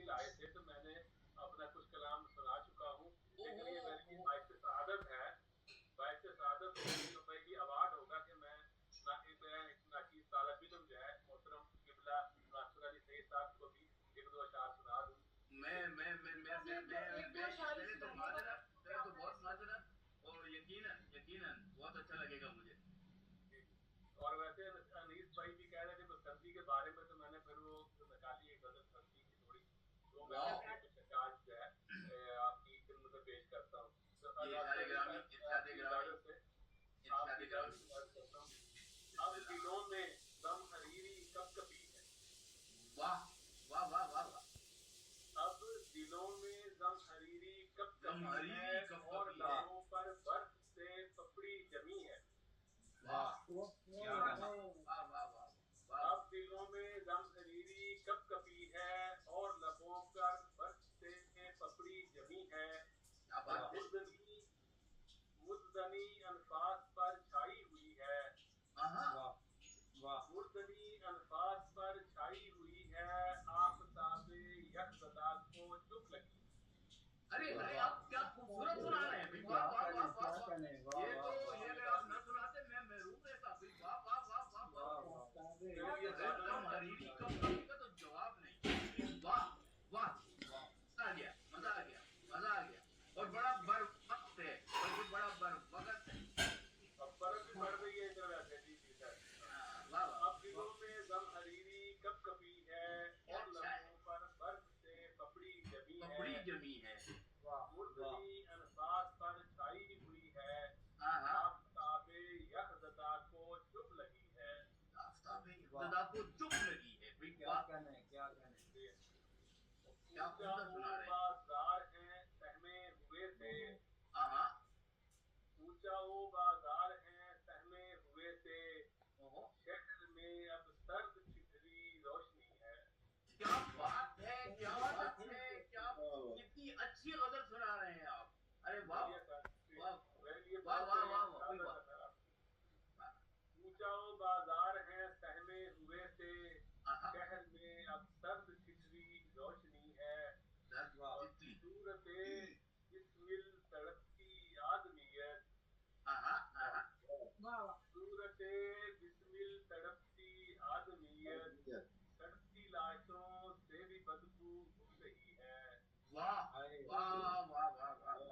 لائے تھے تو میں نے اپنا کچھ کلام سنا چکا ہوں، لیکن یہ میرے لیے باعث سعادت ہے، باعث سعادت یہ ایوارڈ ہوگا کہ میں ناچیز طالب علم جو ہے محترم قبلہ ناصر علی سید صاحب کو بھی ایک دو اشعار سنا دوں. پہلے تو بہت معذرت اور یقیناً بہت اچھا لگے گا مجھے. اور ویسے انیس بھائی بھی کہہ رہے تھے بسنتی کے بارے میں، تو میں نے پھر وہ نکالی ایک غزل بسنتی کی تھوڑی، تو میں اپنے کچھ اشعار جو ہے آپ کی خدمت میں پیش کرتا ہوں. اب دلوں میں غم حریری کب کبھی ہے. واہ واہ واہ واہ واہ. اب دلوں میں غم حریری کب کبھی ہے اور لبوں پر برف سے پپڑی جمی ہے. اب دلوں میں غم حریری کب کبھی ہے اور لبوں پر برف سے پپڑی جمی ہے. مردنی انفاس پر چھائی ہوئی ہے. مردنی انفاس پر چھائی ہوئی ہے. آفتاب یکزدہ کو چپ لگی. ارے آپ کیا خوبصورت سنا رہے ہیں. واہ واہ واہ واہ. یہ آپ نہ سناتے میں محروم رہتا. واہ واہ واہ واہ واہ. حریری کب کبھی کا تو جواب نہیں. واہ واہ. مزہ آ گیا مزہ آ گیا مزہ آ گیا. اور بڑا بر وقت ہے، بلکہ بڑا بر وقت ہے. اب برف بھی پڑ رہی ہے ادھر ویسے. جی جی سر. اب دلوں میں غم حریری کب کبھی ہے اور لبوں پر برف سے پپڑی جمی ہے. مردنی انفاس پر چھائی ہوئی ہے. آفتاب یکزدہ کو چپ لگی ہے. آفتاب یکزدہ کو چپ لگی ہے. کیا خوب سنا رہے